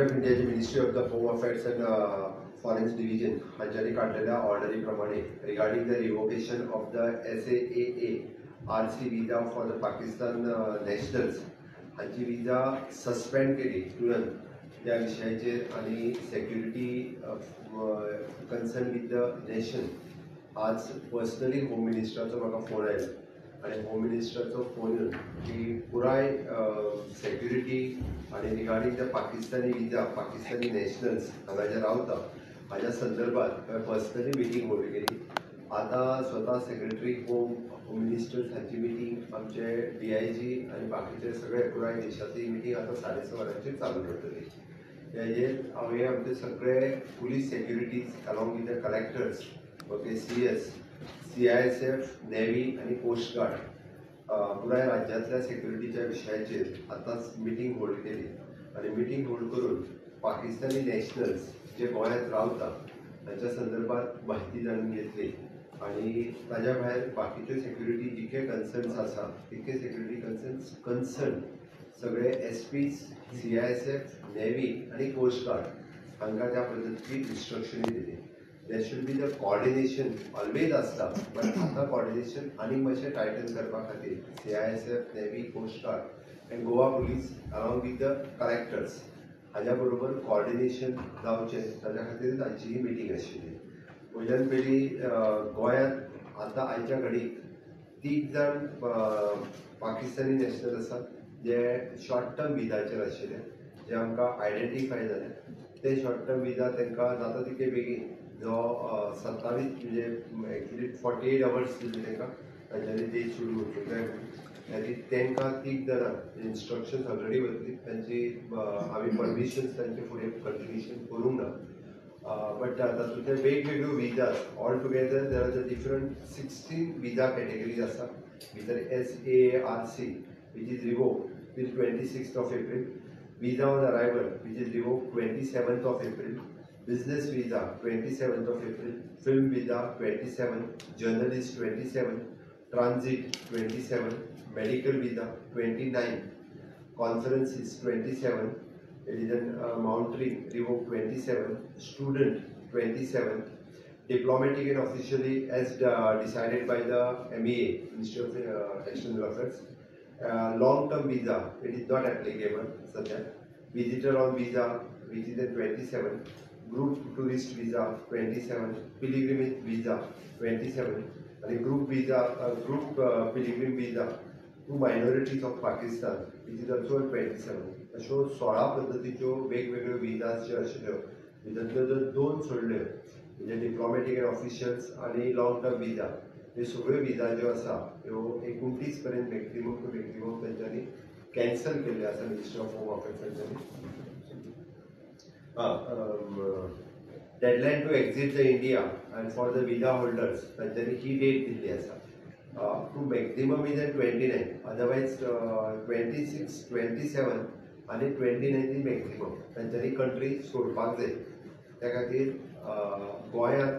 Government of इंडियाची ministry of the home affairs and foreign division हांच्यानी काढलेल्या ऑर्डरी प्रमाणे regarding the revocation of the SAAA RC visa for the Pakistan nationals हांची visa suspend केली तुरंत त्या विशयाचेर आणि security concern with the nation आज पर्सनली होम मिनिस्टराचो म्हाका फोन आयलो आणि होम मिनिस्टराचो फोन येवन की पुराय सेक्युरिटी आणि regarding the Pakistani visa Pakistani nationals हांगा जे रावता हाच्या संदर्भात पर्सनली मिटींग होल्ड केली. आता स्वतः सेक्रेटरी होम मिनिस्टर्स हांची मिटींग आमचे DIG आणि बाकीचे सगळे पुराय देशाची मिटींग आता 6:30 वरांचेर चालू करतली. हेजेर हांवें आमचे सगळे police securities along with the collectors okay CS CISF navy आणि कोस्ट गार्ड पुराय राज्यांतल्या सेक्युरिटीच्या विशयाचेर आतांच मिटींग होल्ड केली आणि मिटींग होल्ड करून पाकिस्तानी नॅशनल्स जे गोंयांत रावता तांच्या संदर्भात माहिती जाणून घेतली आणि ताज्या भायर बाकीच्यो सेक्युरिटी जितके कन्सर्न्स आसा तितके सेक्युरिटी कन्सर्न सगळे SPs CISF नेव्ही आणि कोस्ट गार्ड हांकां त्या पद्दतीची इन्स्ट्रक्शनी दिली. There should be the coordination always आसता बट आतां कॉर्डिनेशन आनी मातशें टायटन करपा खातीर CISF navy coast guard and Goa police along with the collectors हाज्या बरोबर कॉर्डिनेशन जावचें ताच्या खातीर तांची ही मिटींग आशिल्ली. पयल्यान पयली गोंयांत आतां आयच्या घडीक 3 जाण पाकिस्तानी नॅशनल आसात जे शॉर्ट टर्म विजाचेर आशिल्ले जे आमकां आयडेंटिफाय जाले. ते शॉर्ट टर्म विजा तांकां जाता तितके बेगीन जो 27 म्हणजे एक्चुली 48 आवर्स दिले तांकां तांच्यांनी देश सोडून वचूंक जाय आनी तांकां 3 जाणां इन्स्ट्रक्शन्स ऑलरेडी वतली तांची आमी परमिशन्स तांचे फुडें कंटिन्युएशन करूंक ना. बट तातूंतले वेगवेगळ्यो विजाज all together there are the different 16 visa categories आसा भितर SAA RC which is revoked till 26th of April, visa on arrival which is revoked 27th of April, business visa 27th of April, film visa 27, journalist 27, transit 27, medical visa 29, conferences 27, mountering revoked 27, student 27, diplomatic and officially as decided by the MEA, Ministry of External Affairs. Long-term visa, it is not applicable, such as visitor on visa, which is at 27, group tourist visa 27, pilgrimage visa 27, and group visa, group pilgrim visa to minorities of Pakistan, which is also at 27. अशो 16 पद्धतीच्यो वेगवेगळ्यो विजाज ज्यो आशिल्ल्यो भितरल्यो जर 2 सोडल्यो म्हणजे diplomatic end officials आनी long term विजा ह्यो सगळ्यो विजा ज्यो आसा ह्यो 29 पर्यंत मॅक्झिमम तेंच्यांनी कॅन्सल केल्ले आसा मिनिस्ट्री ऑफ होम अफेअर्सांच्यांनी. Deadline to exit the India and for the visa holders तांच्यांनी ही डेट दिल्ली आसा to maximum is at 29, otherwise 26, 27 आनी 29 मॅक्झिमम तांच्यांनी कंट्री सोडपाक जाय. त्या खातीर गोंयांत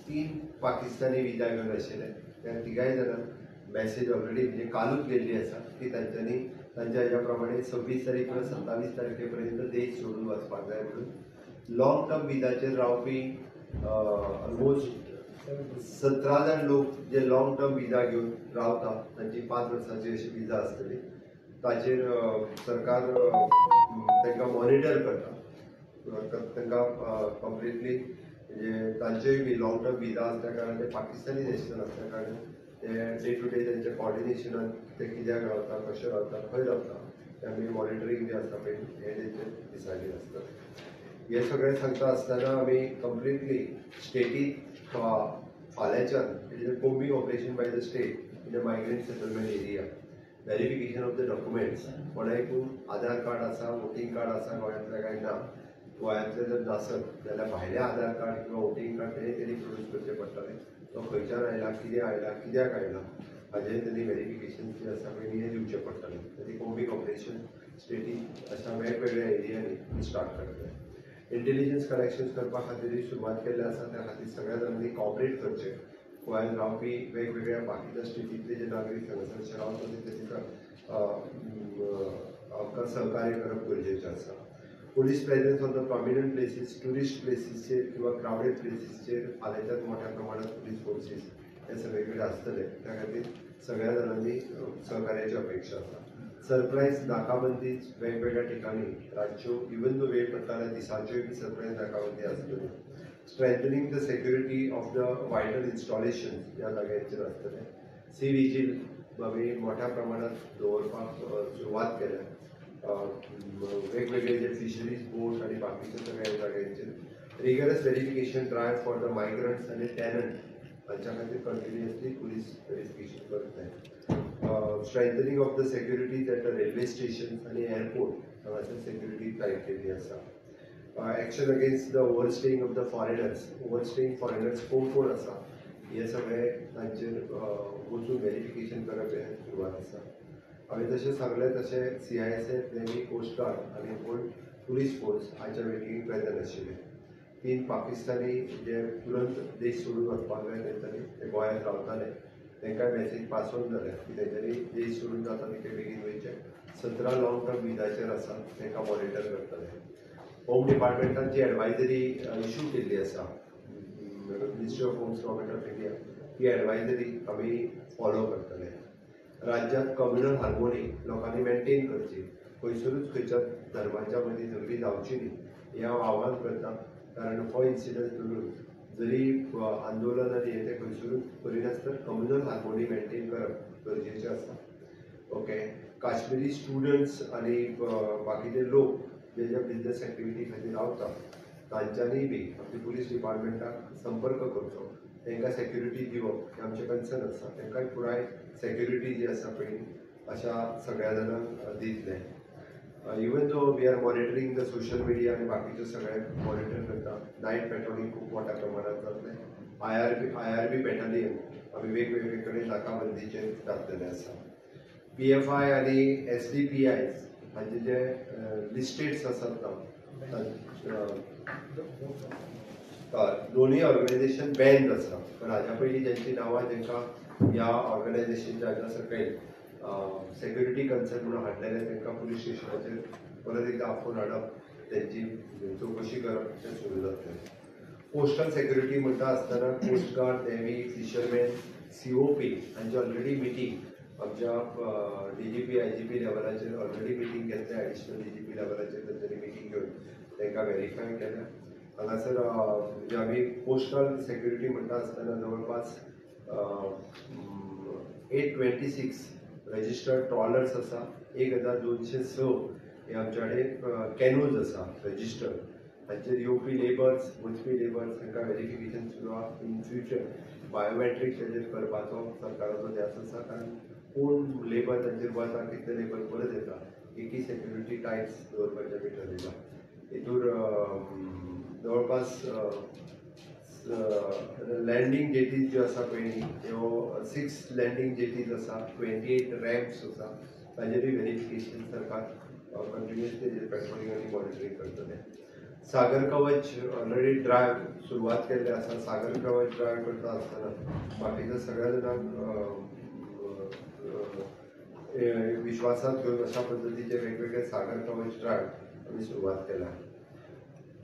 3 पाकिस्तानी विजा घेवन आशिल्ले त्या 3 जाणांक मॅसेज ऑलरेडी म्हणजे कालूच गेल्ली आसा की तांच्यांनी तांच्या हेज्या प्रमाणे 26 तारीख परस 27 तारखे पर्यंत देश सोडून वचपाक जाय म्हणून. लॉंग टर्म विजाचेर रावपी ऑलमोस्ट 17 जाण लोक जे लॉंग टर्म विजा घेवन रावता तांची 5 वर्सांची अशी विजा आसतली ताचेर सरकार तांकां मॉनिटर करता तांकां कंप्लिटली म्हणजे तांचेय बी लॉंग टर्म विजा आसल्या कारणान ते पाकिस्तानी नॅशनल आसल्या कारणान ते डे टू डे तेंचे कॉर्डिनेशनान ते कित्याक रावता कशें रावता खंय रावता ते आमी मॉनिटरींग जे आसता पळय हे तेंचे डिसायडीड आसता. हे सगळें सांगता आसतना आमी कंप्लिटली स्टेटीक फाल्यांच्यान it is a combing operation by the state in the migrant settlement area. Verification of the documents कोणाकूय आधार कार्ड आसा वोटींग कार्ड आसा गोंयांतल्या काय ना गोंयांतले जर नासत जाल्यार भायले आधार कार्ड किंवा वोटींग कार्ड तेणी प्रोड्यूस करचे पडटले. तो खंयच्यान आयला कित्याक आयला हाजें तेणी व्हेरिफिकेशन जे आसा पळय हे दिवचें पडटलें. ती कोम्बिंग ऑपरेशन स्टेटी अशा वेगवेगळ्या एरियांनी स्टार्ट करतले. इंटेलिजन्स कलेक्शन्स करपा खातीर सुरवात केल्ली आसा त्या खातीर सगळ्या जाणांनी कॉपरेट करचें. गोंयांत रावपी वेगवेगळ्या बाकीच्या स्टेटींतले जे नागरीक हांगासर रावता ते आमकां सहकार्य करप गरजेचें आसा. Police presence on the prominent places, tourist प्लेसेसचेर किंवा क्राउडेड प्लेसेसचेर फाल्याच्यान मोठ्या प्रमाणात पोलीस फोर्सीस हे सगळीकडे आसतले. त्या खातीर सगळ्या जाणांनी सहकार्याची अपेक्षा आसा. सरप्राईज नाकाबंदी वेगवेगळ्या ठिकाणी रातच्यो इवन दो वेळ पडटाल्या दिसाच्योय बी सरप्राईज नाकाबंदी आसतली. Strengthening the security of the vital installation ह्या जाग्यांचेर आसतले. सी विजील बाबी मोठ्या प्रमाणात दवरपाक सुरवात केल्या. वेगवेगळे जे फिशरीज बोट आणि बाकीच्या सगळ्या जाग्यांचेर rigorous verification drive for the migrants आणि टॅनंट हांच्या खातीर कंटिन्युअसली पुलीस व्हेरिफिकेशन करतात. Strengthening of the security at the railway station आणि एअरपोर्ट हांगासर सेक्युरिटी टायट केल्ली आसा. Action against the overstaying of the foreigners, overstaying foreigners कोण आसा हे सगळे तांचेर वचून व्हेरिफिकेशन करप हे सुरवात आसा. हांवें जशें सांगलें तशें CISF, नेव्ही, कोस्ट गार्ड आनी होल पुलीस फोर्स हाच्या मिटिंगेक प्रेझेंट आशिल्ले. 3 पाकिस्तानी जे तुरंत देश सोडून वचपाक जाय तेंच्यांनी ते गोंयांत रावताले तांकां मॅसेज पास ऑन जाल्या की तेंच्यांनी देश सोडून जाता तितले बेगीन वयचे. 17 लॉंग टर्म विजाचेर आसा तांकां मॉनिटर करतले. होम डिपार्टमेंटान जी एडवायजरी इश्यू केल्ली आसा ministry of homes government of India, ती एडवायजरी आमी फॉलो करतले. राज्यांत कम्युनल हार्मोनी लोकांनी मेंटेन करची, खंयसरूच खंयच्या धर्माच्या मदीं झगडी जावची न्ही हें हांव आव्हान करता. कारण हो इन्सिडंट धरून जरी आंदोलन आनी हें तें खंयसरूच करिनासतना कम्युनल हार्मोनी मेंटेन करप गरजेचें आसा. ओके. काश्मीरी स्टुडंट्स आनी बाकीचे लोक जे बिझनस एक्टिविटी खातीर रावता तांच्यांनी बी आमच्या पुलीस डिपार्टमेंटाक संपर्क करचो, तांकां सेक्युरिटी दिवप हें आमचें कन्सर्न आसा. तांकांय पुराय सेक्युरिटी जी आसा पळय अशा सगळ्या जाणांक दितले. Even though we are monitoring the social media आनी बाकीचे सगळे मॉनिटर करता. नायट पेट्रोलिंग खूब मोठ्या प्रमाणात जातलें. IRB बॅटालियन आमी वेगवेगळे कडेन नाकाबंदीचेर घातलेले आसा. PFI आनी SDPIs हांचे जे लिस्टेड्स आसात दोनूय ऑर्गनायझेशन बॅन्ड आसा. पण हाज्या पयलीं जेंची नांवां जेंकां ह्या ऑर्गनायझेशनच्या हाज्या सकयल सेक्युरिटी कन्सर्न म्हणून हाडलेले तांकां पुलीस स्टेशनाचेर परत एकदां आफोवन हाडप, त्यांची चवकशी करप हें सुरू जातलें. कोस्टल सेक्युरिटी म्हणटा आसतना coast guard, navy, fisherman, COP हांची ऑलरेडी मिटींग आमच्या DGP IGP लेवलाचेर ऑलरेडी मिटींग घेतल्या. एडिशनल DGP लेवलाचेर तांच्यांनी मिटींग घेवन तांकां व्हेरीफाय केल्या. हांगासर जे आमी कोस्टल सेक्युरिटी म्हणटा आसतना जवळपास 826 रजिस्टर्ड ट्रॉलर्स आसा. 1206 हे आमचे कडेन कॅनोज आसा रजिस्टर्ड. हांचेर येवपी लेबर्स, वचपी लेबर्स तांकां व्हेरिफिकेशन सुरू आसा. इन फ्युचर बायोमेट्रीक हेजेर करपाचो सरकाराचो ध्यास आसा. कारण कोण लेबर तांचेर वता, कितले लेबर परत येता, एकी सेक्युरिटी टायप्स दवरपाचें आमी ठरयलां. हेतूर जवळपास लँडींग जेटीज ज्यो आसा पळय न्ही ह्यो 6 लँडींग जेटीज आसा, 28 रॅम्प्स आसा. ताजेरूय व्हेरिफिकेशन सरकार कंटिन्युअसली पेट्रोलिंग आनी मॉनिटरींग करतले. सागर कवच ऑलरेडी ड्रायव्ह सुरवात केल्ले आसा. सागर कवच ड्रायव्ह करता आसतना बाकीच्या सगळ्या जाणांक विश्वासात घेवन अशा पद्दतीचे वेगवेगळे सागर कवच ड्रायव्ह आमी सुरवात केल्या.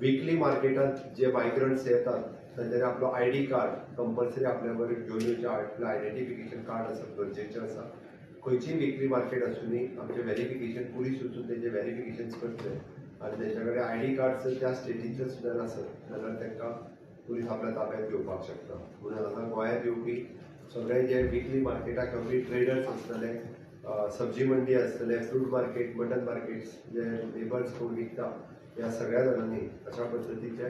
विकली मार्केटात जे मायग्रंट्स येतात तांच्यांनी आपलो ID कार्ड कंपल्सरी आपल्या बरोबर घेवन येवचें. आपलें आयडेंटिफिकेशन कार्ड आसप गरजेचें आसा. खंयचीय विकली मार्केट आसूं न्ही आमचें व्हेरिफिकेशन पुलीस वचून तेजे व्हेरिफिकेशन करतले आनी तेच्या कडेन ID कार्ड जर त्या स्टेटीचे सुद्दां नासत जाल्यार तांकां पुलीस आपल्या ताब्यांत घेवपाक शकता. म्हणून हांगा गोंयांत येवपी सगळे जे विकली मार्केटाक येवपी ट्रेडर्स आसतले, सब्जी मंडी आसतले, फ्रूट मार्केट, मटन मार्केट्स जे लेबर्स कोण विकता ह्या सगळ्या जाणांनी अशा पद्दतीचे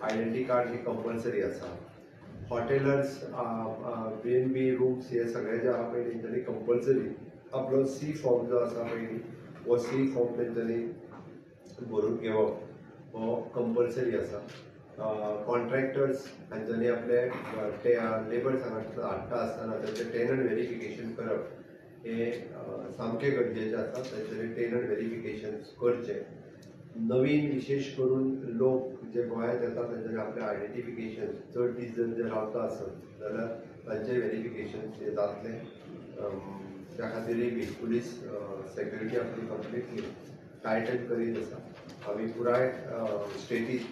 आयडेंटी कार्ड ही कंपल्सरी आसा. हॉटेलर्स, B&B रूम्स हे सगळे जे आहा पळय तेंच्यांनी कंपल्सरी आपलो C फॉर्म जो आसा पळय न्ही हो C फॉर्म तेंच्यांनी भरून घेवप हो कंपल्सरी आसा. कॉन्ट्रॅक्टर्स हांच्यांनी आपले लेबर्स हाडटा आसतना तेंचें टेनंट व्हेरिफिकेशन करप हे सामकें गरजेचें आसा. तेंच्यांनी टेनंट व्हेरिफिकेशन करचें. नवीन विशेष करून लोक जे गोंयांत येतात तांच्यांनी आपलें आयडेंटिफिकेशन चड दीस जर जे रावता आसत जाल्यार तांचें व्हेरिफिकेशन हें जातलें. त्या खातीरय बी पुलीस सेक्युरिटी आपली कंप्लिटली टायटन करीत आसा. आमी पुराय स्टेटीत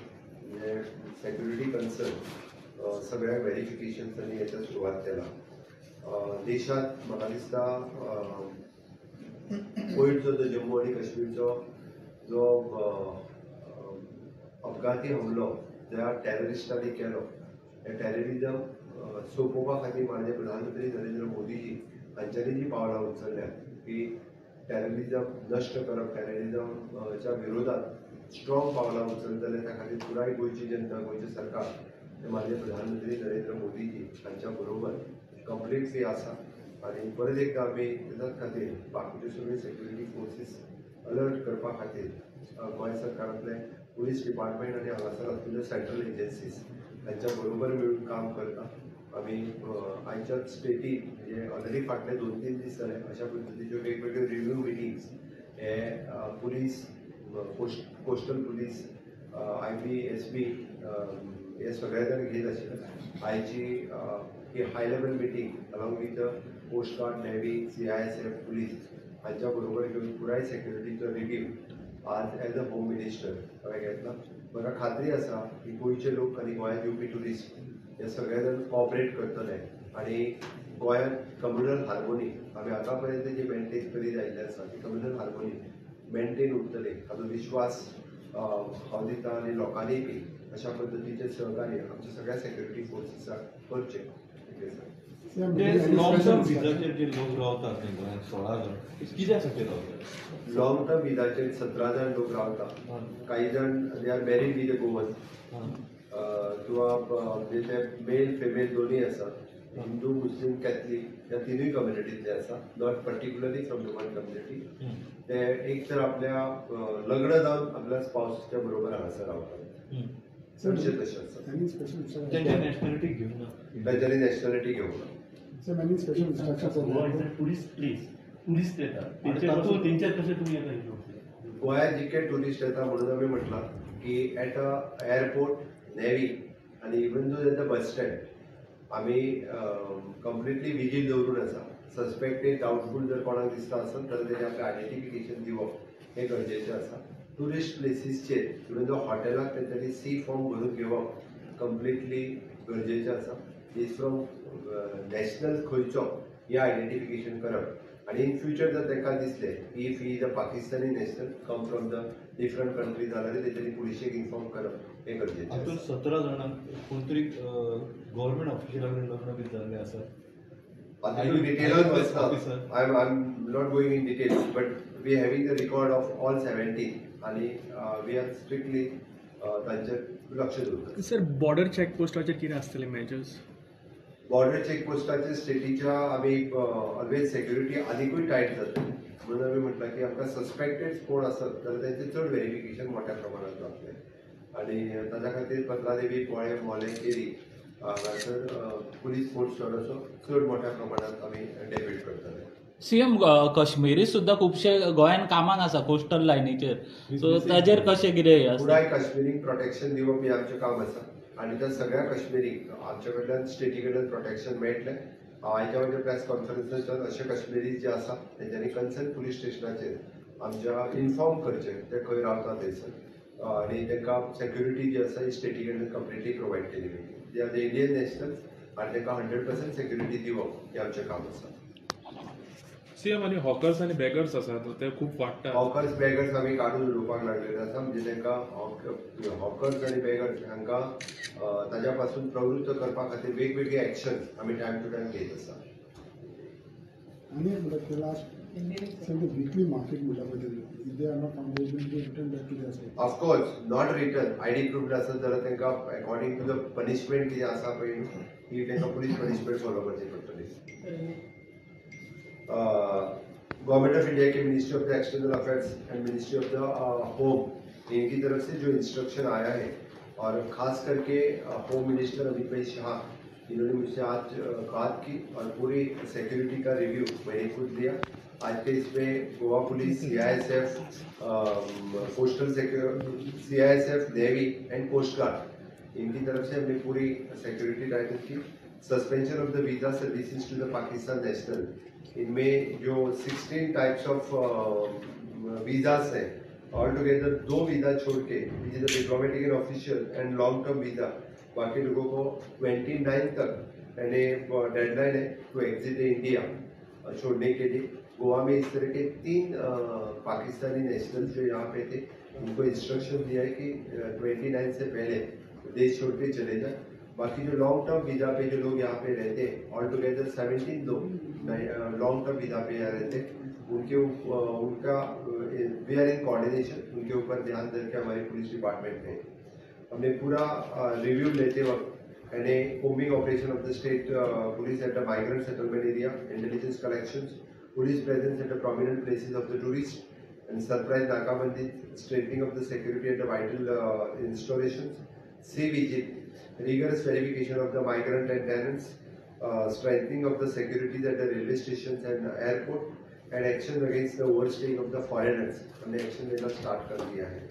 म्हणजे सेक्युरिटी कन्सर्न सगळ्या व्हेरिफिकेशन्सांनी याच्या सुरवात केला. देशात म्हाका दिसता पयरचो जो जम्मू आनी काश्मीरचो जो अपघाती हमलो ज्या टॅररिस्टांनी केलो हे टॅररिजम सोंपोवपा खातीर माननीय प्रधानमंत्री नरेंद्र मोदीजी हांच्यांनी जी पावलां उचलल्या की टॅररिजम नश्ट करप, टॅररिजमच्या विरोधात स्ट्रॉंग पावलां उचलतले त्या खातीर पुराय गोंयची जनता, गोंयचें सरकार माननीय प्रधानमंत्री नरेंद्र मोदीजी हांच्या बरोबर कंप्लिटली आसा. आनी परत एकदां आमी त्याच खातीर बाकीच्यो सगळ्यो सेक्युरिटी फोर्सीस अलर्ट करपा खातीर गोंय सरकारांतले पुलीस डिपार्टमेंट आनी हांगासर आशिल्ल्यो सेंट्रल एजन्सीज हांच्या बरोबर मेळून काम करता. आमी आयच्याच स्टेटीक म्हणजे ऑलरेडी फाटले 2-3 दीस जाले अशा पद्दतीच्यो वेगवेगळ्यो रिव्ह्यू मिटिंग्स हे police, coastal police, IB, SB हे सगळे जाण घेत आशिल्ले. आयची ही high level meeting along with the coast guard, navy, CISF, police हांच्या बरोबर घेवन पुराय सेक्युरिटीचो रिव्ह्यू आज एज अ होम मिनिस्टर हांवें घेतला. म्हाका खात्री आसा की गोंयचे लोक आनी गोंयांत येवपी ट्युरिस्ट हे सगळे जाण कॉपरेट करतले आनी गोंयांत कम्युनल हार्मोनी आमी आतां पर्यंत जी मेंटेन करीत आयिल्ले आसा ती कम्युनल हार्मोनी मेंटेन उरतली हाचो विश्वास हांव दिता आनी लोकांनीय बी अशा पद्दतीचे सहकार्य आमच्या सगळ्या सेक्युरिटी फोर्सीसाक करचे. लॉंग टर्म विजाचेर जे लोक रावतात न्ही गोंयांत 16 जाण कित्या खातीर रावतात? लॉंग टर्म विजाचेर 17 जाण लोक रावतात. काही जाण they are married with a woman किंवा म्हणजे ते मेल फिमेल दोन्ही आसात. हिंदू, मुस्लीम, कॅथलीक ह्या तिनूय कम्युनिटींतले आसा, not particularly from the one community. ते एक तर आपल्या लग्न जावन आपल्या स्पाउसच्या बरोबर हांगासर रावतात. चडशे तशे आसात. त्यांच्या नॅशनॅलिटी घेऊन ना, तांच्यांनी नॅशनॅलिटी घेवना. टुरिस्ट येतात तेंच्यात कशें तुमी येता? गोंयांत जितके ट्युरिस्ट येता म्हणून आमी म्हटलां की एट अ एअरपोर्ट, नेव्ही आनी even though at the bus stand आमी कंप्लिटली विजील दवरून आसा. सस्पेक्टेड, डाउटफूल जर कोणाक दिसता आसत जाल्यार तेजें आपलें आयडेंटिफिकेशन दिवप हें गरजेचें आसा. टुरिस्ट प्लेसीसचेर इवन दो हॉटेलाक तेंच्यांनी C फॉर्म भरून घेवप कंप्लिटली गरजेचें आसा. इज फ्रॉम नॅशनल खंयचो हें आयडेंटिफिकेशन करप आनी इन फ्युचर जर तांकां दिसलें if he is a Pakistani national come from the different country जाल्यार तेंच्यांनी पुलिशेक इन्फॉर्म करप हें गरजेचें. हातूंत 17 जाणांक कोण तरी गव्हर्मेंट ऑफिशियला कडेन लग्न बी जाल्लें आसा? हातूंत डिटेलान वचना. I'm not going in detail, but we are having the record of all 17 आणि we are strictly तांचेर लक्ष दवरतात. सर, बॉर्डर चेकपोस्टाचेर कितें आसतले मेजर्स? बॉर्डर चेकपोस्टाचेर स्टेटीच्या आमी ऑलवेज सेक्युरिटी आनीकूय टायट जातली म्हणून आमी म्हटलां की आमकां सस्पेक्टेड कोण आसत जाल्यार तेंचें चड व्हेरिफिकेशन मोठ्या प्रमाणांत जातलें आनी ताच्या खातीर पत्रादेवी, पोळे, मोले, केरी हांगासर पुलीस फोर्स थोडोसो चड मोठ्या प्रमाणांत आमी डेबिट करतले. CM, काश्मीरी सुद्धा खुबशे गोंयान कामान आसा कोस्टल लायनीचेर, सो ताजेर कशें कितें पुराय काश्मीरीक प्रोटेक्शन दिवप हें आमचें काम आसा आनी त्या सगळ्या काश्मीरीक आमचे कडल्यान स्टेटी कडल्यान प्रोटेक्शन मेळटलें. आयच्या म्हणजे प्रेस कॉन्फरन्सांत अशे काश्मीरी जे आसा तेंच्यांनी कन्सर्न पुलीस स्टेशनाचेर आमच्या इन्फॉर्म करचें ते खंय रावता थंयसर आनी तांकां सेक्युरिटी जी आसा ही स्टेटी कडल्यान कंप्लिटली प्रोवायड केली वयतली. जे आर द इंडियन नॅशनल्स आनी तांकां 100% सेक्युरिटी दिवप हें आमचें काम आसा. CM, आणि हॉकर्स आणि बॅगर्स आसात ते खूप वाडटात. हॉकर्स बॅगर्स आमी काडून उडोवपाक लागलेले आसा. म्हणजे तांकां हॉकर्स आनी बॅगर्स हांकां ताज्या पासून प्रवृत्त करपा खातीर वेगवेगळे एक्शन्स आमी टायम टू टायम घेत आसा. आणि लास्ट वीकली मार्केट म्हटल्या पद्दतीन they are not found return back to their state. Of course not return ID proof आसत जाल्यार तांकां अकॉर्डिंग टू द पनिशमेंट कितें आसा पळय ही तांकां पुलीस पनिशमेंट फॉलो करची पडटली. गवर्नमेंट ऑफ इंडिया की ministry of the external affairs end ministry of the home इनकी तरफ से जो इंस्ट्रक्शन आया है और खास करके होम मिनिस्टर अमित भाई शाह इन्होंने मुझसे आज बात की और पूरी सिक्योरिटी का रिव्यू मैंने खुद दिया. आज के इसमें Goa police, CISF, coastal CISF, navy and coast guard इनकी तरफ से हमने पूरी सिक्योरिटी टाइटल की. Suspension of the visa services to the Pakistan national, इनमें जो 16 टाइप्स ऑफ वीजास हैं ऑल टुगेदर 2 वीजा छोड़ के, which is the diplomatic and official and long term visa, बाकी लोगों को 29 तक यानी डेडलाइन है टू एग्जिट इंडिया छोड़ने के लिए। गोवा में इस तरह के 3 पाकिस्तानी नेशनल जो यहाँ पे थे, उनको इंस्ट्रक्शन दिया है कि 29 से पहले देश छोड़ के चले जाए। बाकी जो लॉन्ग टर्म वीजा पे जो लोग यहाँ पे रहते हैं, ऑल टुगेदर 17 लोग लॉन्ग टर्म वीजा पे यहाँ रहते हैं, उनका वी आर इन कोऑर्डिनेशन, उनके ऊपर ध्यान देकर हमारे पुलिस डिपार्टमेंट ने हमने पूरा रिव्यू लेते वक्त यानी combing operation of the state police at the migrant settlement area, intelligence collections, police presence at the prominent places of the tourist and surprise nakabandi, strengthening of the security at the vital installations, sea vigil, rigorous verification of the migrant and tenants, strengthening of the security at the railway stations and airport, and action against the overstaying of the foreigners। हमने action लेना start कर दिया है।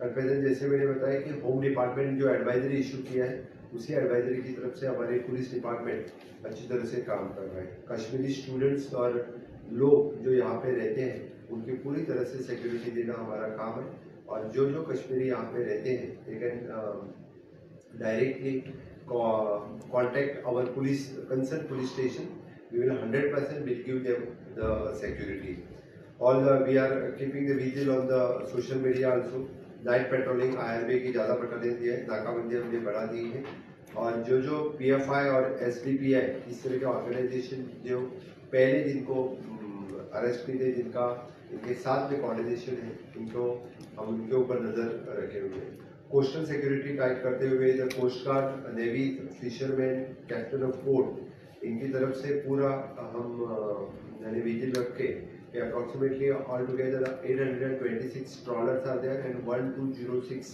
At present जैसे मैंने बताया कि home department जो advisory issue KIA है, उसी एडवाइजरी की तरफ से हमारे पुलिस डिपार्टमेंट अच्छी तरह से काम कर रहा है। कश्मीरी स्टूडेंट्स और लोग जो यहाँ पे रहते हैं, उनकी पूरी तरह से सिक्योरिटी देना हमारा काम है। और जो जो कश्मीरी यहाँ पे रहते हैं, they can directly contact our police concern police station, we will 100% will give them the security। We are keeping the vigil on the social media also। Knight patrolling IRB की ज़्यादा पेट्रोलिंग दी है, नाकाबंदी हमने बढ़ा दी है। और जो जो PFI और SDPI इस तरह के ऑर्गेनाइजेशन जो पहले जिनको अरेस्ट किए थे, जिनका इनके साथ में कोऑर्डिनेशन है, इनको हम उनके ऊपर नज़र रखे हुए हैं। कोस्टल सिक्योरिटी टाइट करते हुए the coast guard, navy, fisherman, captain of port, इनकी तरफ से पूरा हम यानी विजिल रख के approximately altogether 826 trawlers are there and 1206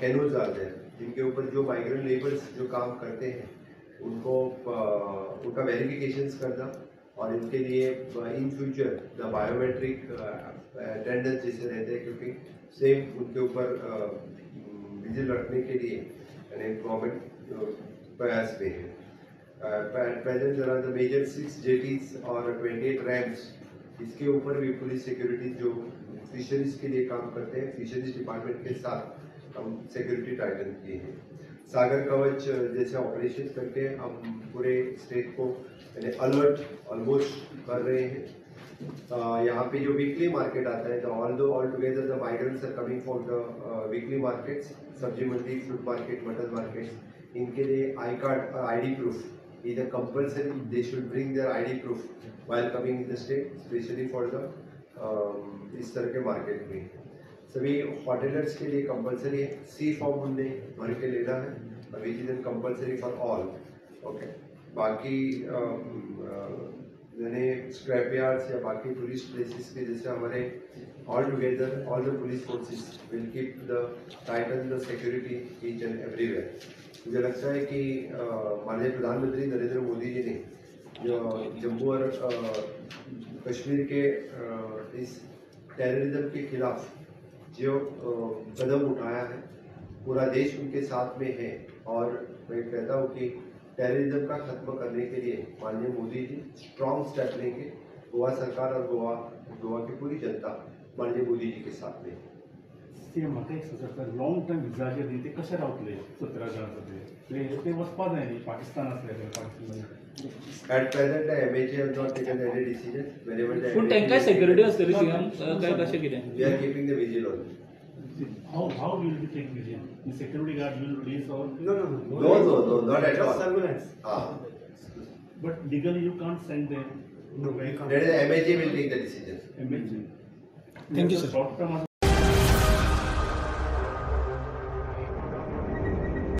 canoes are there, जिनके ऊपर जो माइग्रेंट लेबर्स जो काम करते हैं उनको उनका वेरिफिकेशंस करना और इनके लिए in future the biometric attendance जैसे रहते हैं, क्योंकि सेम उनके ऊपर विजिल रखने के लिए यानी गवर्नमेंट प्रयास में है। Present there are the major 6 jetties और 28 रैम्प्स, इसके ऊपर भी पुलिस सिक्योरिटी जो फिशरीज के लिए काम करते हैं, फिशरीज डिपार्टमेंट के साथ हम सिक्योरिटी टाइटन किए हैं। सागर कवच जैसे ऑपरेशन करके हम पूरे स्टेट को यानी अलर्ट ऑलमोस्ट कर रहे हैं। यहाँ पे जो वीकली मार्केट आता है, all together the migrants are coming from the weekly markets, सब्जी मंडी, फ्रूट मार्केट, मटन मार्केट, इनके लिए आई कार्ड और ID proof either compulsory, they should bring their ID proof while coming in the state, especially for the इस तरह के market में। सभी होटलर्स के लिए compulsory है, सी फॉर्म उनने भर के लेना है, which is compulsory for all. Okay, बाकी यानी स्क्रैप यार्ड्स या बाकी टूरिस्ट प्लेसेस के जैसे हमारे all together all the police forces will keep the Titan the security each end everywhere. मुझे लगता है कि माननीय प्रधानमंत्री नरेंद्र मोदी जी ने जो जम्मू और कश्मीर के इस टेररिज्म के खिलाफ जो कदम उठाया है, पूरा देश उनके साथ में है। और मैं कहता हूँ कि टेररिज्म का खत्म करने के लिए माननीय मोदी जी स्ट्रॉन्ग स्टेप लेंगे। गोवा सरकार और गोवा की पूरी जनता माननीय मोदी जी के साथ में। ते म्हाका एक सुचता, लॉंग टर्म विजा जे दी ते कशे रावतले 17 जाणांचे ते वचपा जाय न्ही, पाकिस्तान असले Pakistan At present, the MHA has not taken any decision. Whenever the पूण तांकां सिक्युरिटी आसतली सीएम काय कशें कितें? we are keeping the vigil on. how will we take vision? The security guard will release or No, not at all. Surveillance. but legally you can't send them. No, we can't. That is the MHA will take the decision. MHA. Thank you, sir. Short term